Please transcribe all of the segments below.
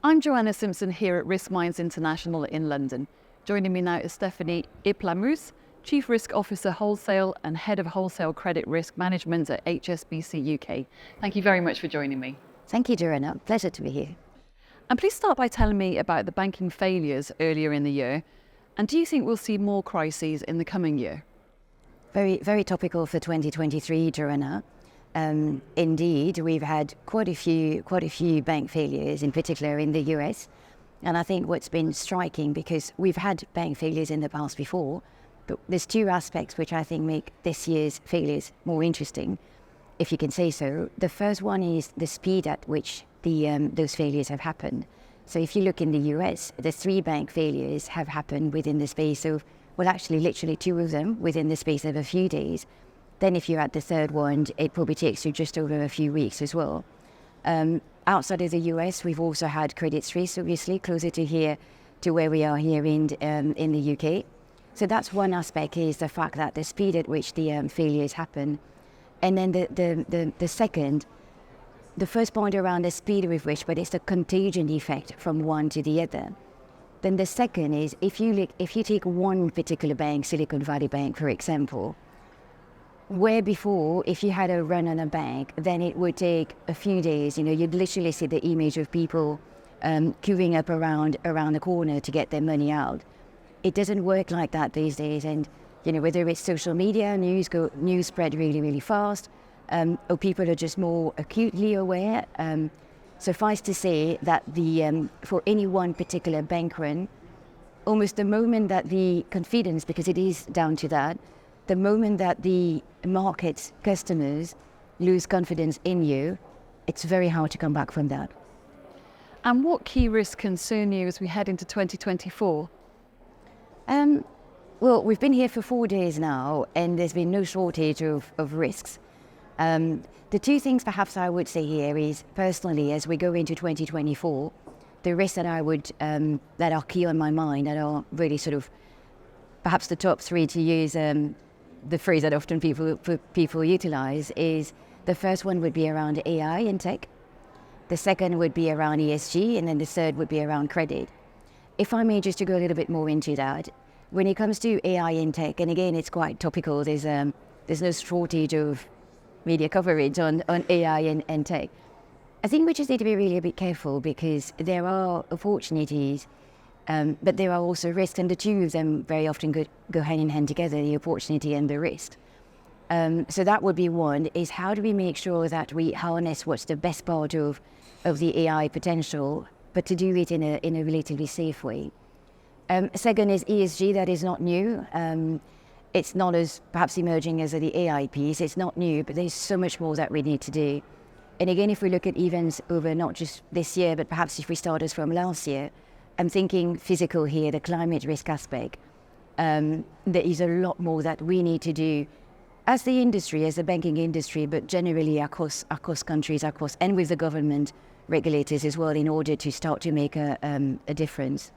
I'm Joanna Simpson here at Risk Minds International in London. Joining me now is Stephanie Ip-Lamusse, Chief Risk Officer Wholesale and Head of Wholesale Credit Risk Management at HSBC UK. Thank you very much for joining me. Thank you, Joanna. Pleasure to be here. And please start by telling me about the banking failures earlier in the year. And do you think we'll see more crises in the coming year? Very, very topical for 2023, Joanna. Indeed, we've had quite a few bank failures, in particular in the US. And I think what's been striking, because we've had bank failures in the past before, but there's two aspects which I think make this year's failures more interesting, if you can say so. The first one is the speed at which those failures have happened. So if you look in the US, the 3 bank failures have happened within the space of, well, actually literally 2 of them within the space of a few days. Then if you're at the third one, it probably takes you just over a few weeks as well. Outside of the US, we've also had Credit Suisse, obviously, closer to here, to where we are here in the UK. So that's one aspect, is the fact that the speed at which the failures happen. And then the second, the first point around the speed with which, but it's the contagion effect from one to the other. Then the second is, if you take one particular bank, Silicon Valley Bank, for example, where before, if you had a run on a bank, then it would take a few days. You'd literally see the image of people queuing up around the corner to get their money out. It doesn't work like that these days. And whether it's social media, news spread really, really fast, or people are just more acutely aware. Suffice to say that for any one particular bank run, almost the moment that the confidence, because it is down to that, the moment that the market's customers lose confidence in you, it's very hard to come back from that. And what key risks concern you as we head into 2024? Well, we've been here for 4 days now, and there's been no shortage of risks. The two things perhaps I would say here is, personally, as we go into 2024, the risks that that are key on my mind, that are really sort of perhaps the top 3, to use the phrase that often people utilize, is the first one would be around AI and tech. The second would be around ESG, and then the third would be around credit. If I may just to go a little bit more into that, when it comes to AI and tech, and again, it's quite topical, there's no shortage of media coverage on AI and tech. I think we just need to be really a bit careful, because there are opportunities, but there are also risks, and the two of them very often go hand in hand together, the opportunity and the risk. So that would be one, is how do we make sure that we harness what's the best part of the AI potential, but to do it in a relatively safe way. Second is ESG. That is not new. It's not as perhaps emerging as the AI piece. It's not new, but there's so much more that we need to do. And again, if we look at events over not just this year, but perhaps if we start us from last year, I'm thinking physical here, the climate risk aspect. There is a lot more that we need to do as the industry, as the banking industry, but generally across countries, and with the government regulators as well, in order to start to make a difference.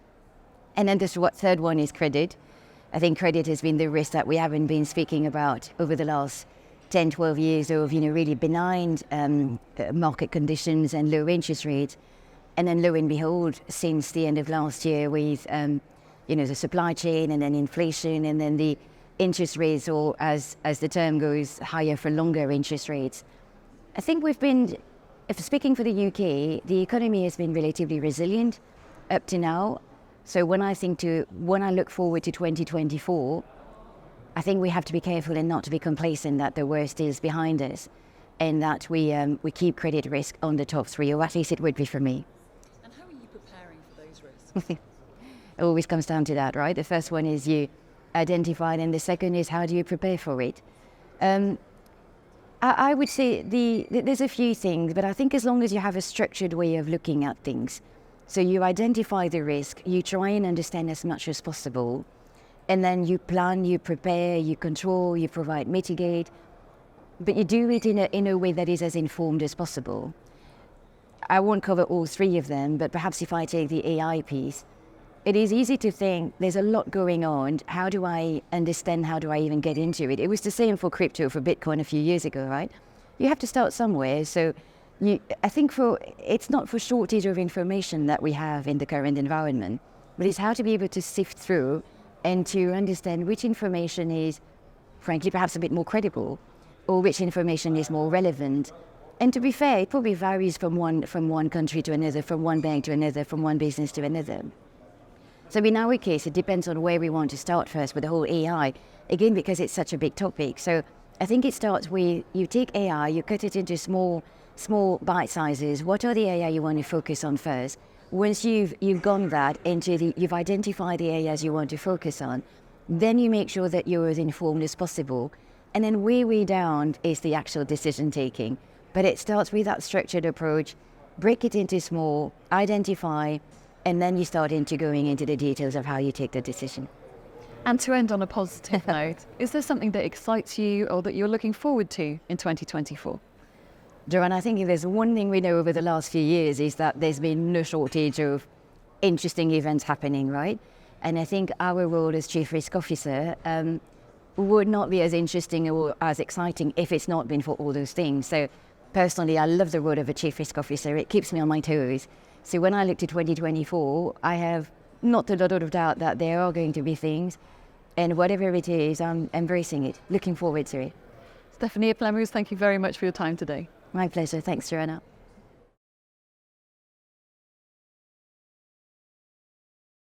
And then the third one is credit. I think credit has been the risk that we haven't been speaking about over the last 10, 12 years of really benign market conditions and low interest rates. And then lo and behold, since the end of last year with the supply chain, and then inflation, and then the interest rates, or as the term goes, higher for longer interest rates. I think we've been, if speaking for the UK, the economy has been relatively resilient up to now. So when I look forward to 2024, I think we have to be careful and not to be complacent that the worst is behind us, and that we keep credit risk on the top 3, or at least it would be for me. And how are you preparing for those risks? It always comes down to that, right? The first one is you identify, and the second is how do you prepare for it? I would say there's a few things, but I think as long as you have a structured way of looking at things, so you identify the risk, you try and understand as much as possible, and then you plan, you prepare, you control, you provide, mitigate, but you do it in a way that is as informed as possible. I won't cover all 3 of them, but perhaps if I take the AI piece, it is easy to think there's a lot going on. How do I understand? How do I even get into it? It was the same for crypto, for Bitcoin a few years ago, right? You have to start somewhere. So I think it's not for shortage of information that we have in the current environment, but it's how to be able to sift through and to understand which information is, frankly, perhaps a bit more credible, or which information is more relevant. And to be fair, it probably varies from one country to another, from one bank to another, from one business to another. So in our case, it depends on where we want to start first with the whole AI, again, because it's such a big topic. So I think it starts with, you take AI, you cut it into small bite sizes. What are the AI you want to focus on first? Once you've gone that you've identified the areas you want to focus on, then you make sure that you're as informed as possible. And then way down is the actual decision taking. But it starts with that structured approach, break it into small, identify, and then you start going into the details of how you take the decision. And to end on a positive note, is there something that excites you or that you're looking forward to in 2024? Joanne, I think if there's one thing we know over the last few years is that there's been no shortage of interesting events happening, right? And I think our role as Chief Risk Officer would not be as interesting or as exciting if it's not been for all those things. So personally, I love the role of a Chief Risk Officer. It keeps me on my toes. So when I look to 2024, I have not a lot of doubt that there are going to be things, and whatever it is, I'm embracing it, looking forward to it. Stephanie Ip-Lamusse, thank you very much for your time today. My pleasure. Thanks, Joanna.